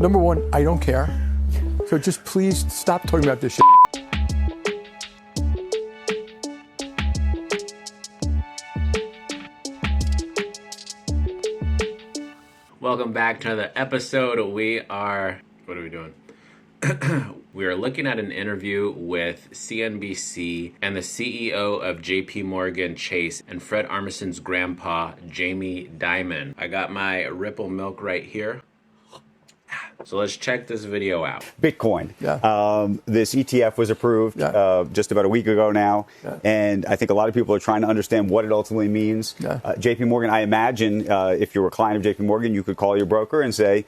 Number one, I don't care. So just please stop talking about this shit. Welcome back to another episode. What are we doing? We are looking at an interview with CNBC and the CEO of JP Morgan Chase and Fred Armisen's grandpa, Jamie Dimon. I got my Ripple milk right here. So let's check this video out. Bitcoin. Yeah. This ETF was approved just about a week ago now. Yeah. And I think a lot of people are trying to understand what it ultimately means. Yeah. JP Morgan, I imagine if you were a client of JP Morgan, you could call your broker and say,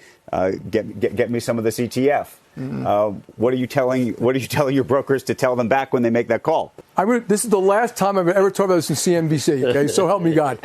get me some of this ETF. Mm-hmm. What are you telling your brokers to tell them back when they make that call? This is the last time I've ever talked about this in CNBC. Okay, so help me God.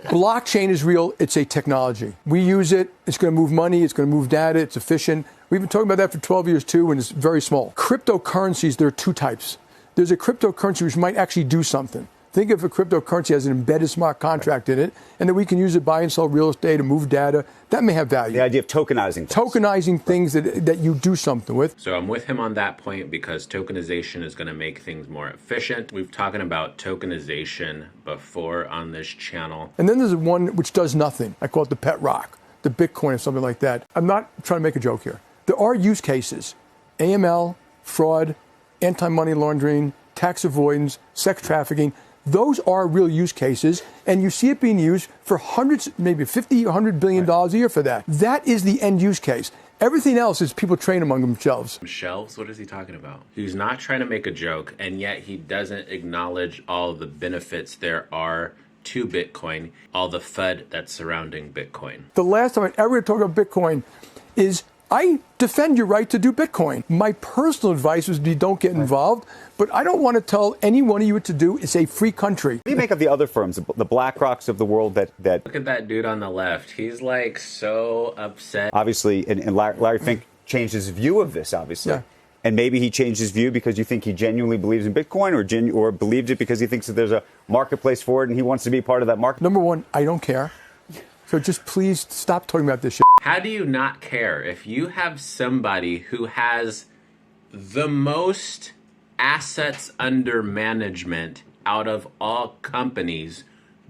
Blockchain is real. It's a technology. We use it. It's going to move money. It's going to move data. It's efficient. We've been talking about that for 12 years, too, and it's very small. Cryptocurrencies, there are two types. There's a cryptocurrency which might actually do something. Think of a cryptocurrency as an embedded smart contract in it, and that we can use it to buy and sell real estate and move data. That may have value. The idea of tokenizing things. Tokenizing things that you do something with. So I'm with him on that point because tokenization is going to make things more efficient. We've talked about tokenization before on this channel. And then there's one which does nothing. I call it the pet rock, the Bitcoin or something like that. I'm not trying to make a joke here. There are use cases. AML, fraud, anti-money laundering, tax avoidance, sex trafficking. Those are real use cases, and you see it being used for hundreds, maybe 50, $100 billion a year for that. That is the end use case. Everything else is people train among themselves. Shelves? What is he talking about? He's not trying to make a joke, and yet he doesn't acknowledge all the benefits there are to Bitcoin, all the FUD that's surrounding Bitcoin. The last time I ever talked about Bitcoin is I defend your right to do Bitcoin. My personal advice was don't get involved, but I don't want to tell any one of you what to do. It's a free country. What do you make of the other firms, the BlackRocks of the world that... Look at that dude on the left. He's like so upset. Obviously, and Larry Fink changed his view of this, obviously. Yeah. And maybe he changed his view because you think he genuinely believes in Bitcoin or believed it because he thinks that there's a marketplace for it and he wants to be part of that market. Number one, I don't care. So just please stop talking about this shit. How do you not care if you have somebody who has the most assets under management out of all companies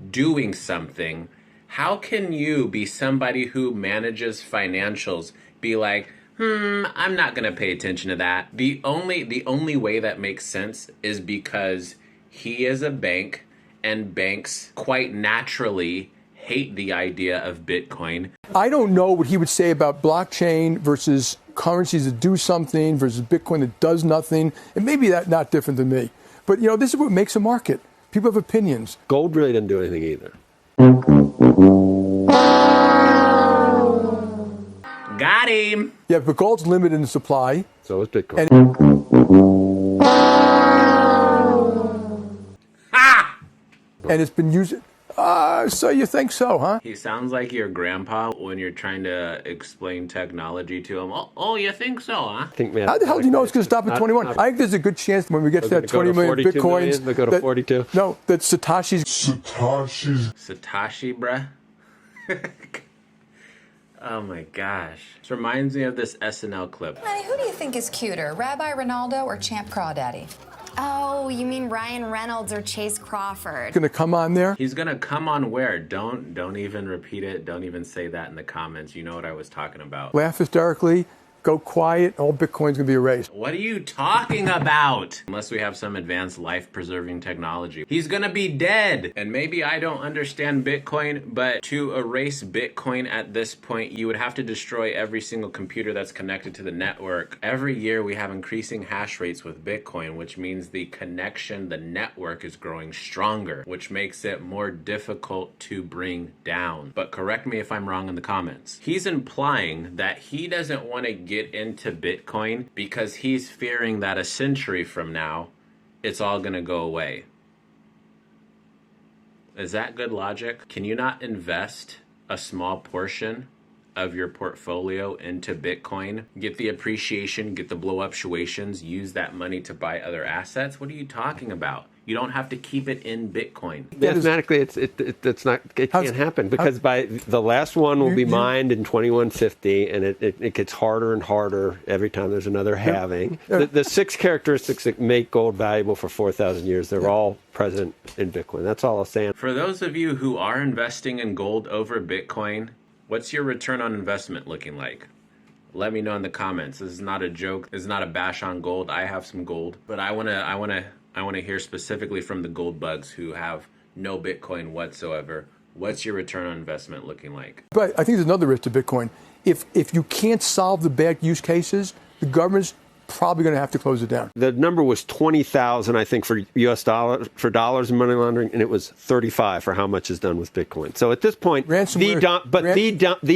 doing something? How can you be somebody who manages financials be like, I'm not going to pay attention to that? The only way that makes sense is because he is a bank, and banks quite naturally hate the idea of Bitcoin. I don't know what he would say about blockchain versus currencies that do something versus Bitcoin that does nothing. And maybe that's not different than me. But, this is what makes a market. People have opinions. Gold really didn't do anything either. Got him. Yeah, but gold's limited in supply. So is Bitcoin. And it's been used... so you think so, huh? He sounds like your grandpa when you're trying to explain technology to him. Oh, you think so, huh? How the hell do you know it's going to stop at 21? I think there's a good chance when we get to that 20 million Bitcoins. They go to 42. No, that Satoshi, bruh. Oh my gosh. This reminds me of this SNL clip. Honey, who do you think is cuter, Rabbi Ronaldo or Champ Crawdaddy? Oh, you mean Ryan Reynolds or Chase Crawford? Going to come on there? He's going to come on where? Don't even repeat it. Don't even say that in the comments. You know what I was talking about. Laugh hysterically. Go quiet. All Bitcoin's going to be erased. What are you talking about? Unless we have some advanced life-preserving technology. He's going to be dead. And maybe I don't understand Bitcoin, but to erase Bitcoin at this point, you would have to destroy every single computer that's connected to the network. Every year we have increasing hash rates with Bitcoin, which means the connection, the network is growing stronger, which makes it more difficult to bring down. But correct me if I'm wrong in the comments. He's implying that he doesn't want to get into Bitcoin because he's fearing that a century from now, it's all going to go away. Is that good logic? Can you not invest a small portion of your portfolio into Bitcoin, get the appreciation, get the blow up situations, use that money to buy other assets? What are you talking about? You don't have to keep it in Bitcoin. Mathematically, it can't happen because by the last one will be mined in 2150, and it gets harder and harder every time there's another halving. The 6 characteristics that make gold valuable for 4,000 years, they're all present in Bitcoin. That's all I'm saying. For those of you who are investing in gold over Bitcoin, what's your return on investment looking like? Let me know in the comments. This is not a joke. This is not a bash on gold. I have some gold, but I want to hear specifically from the gold bugs who have no Bitcoin whatsoever. What's your return on investment looking like? But I think there's another risk to Bitcoin. If you can't solve the bad use cases, the government's probably going to have to close it down. The number was 20,000, I think, for U.S. dollars for dollars in money laundering, and it was 35 for how much is done with Bitcoin. So at this point, the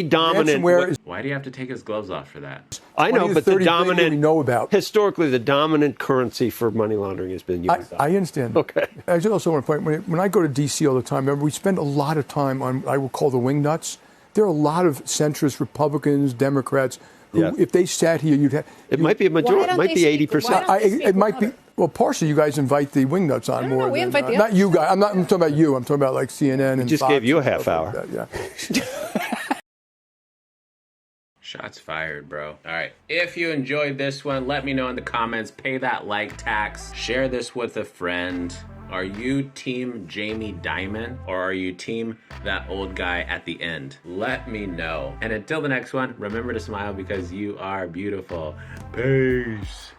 dominant. Why do you have to take his gloves off for that? I know, but the dominant. We know about historically, the dominant currency for money laundering has been U.S. dollars. I understand. Okay. I just also want to point when I go to D.C. all the time. Remember, we spend a lot of time on I will call the wingnuts. There are a lot of centrist Republicans, Democrats. Who, if they sat here, you'd have... It might be a majority. It might be 80%. It might be... Well, partially, you guys invite the wingnuts on more. No, we invite the not you guys. I'm talking about you. I'm talking about like CNN and just Fox gave you a and half hour. Like that, yeah. Shots fired, bro. All right. If you enjoyed this one, let me know in the comments. Pay that like tax. Share this with a friend. Are you team Jamie Dimon or are you team that old guy at the end? Let me know. And until the next one, remember to smile because you are beautiful. Peace.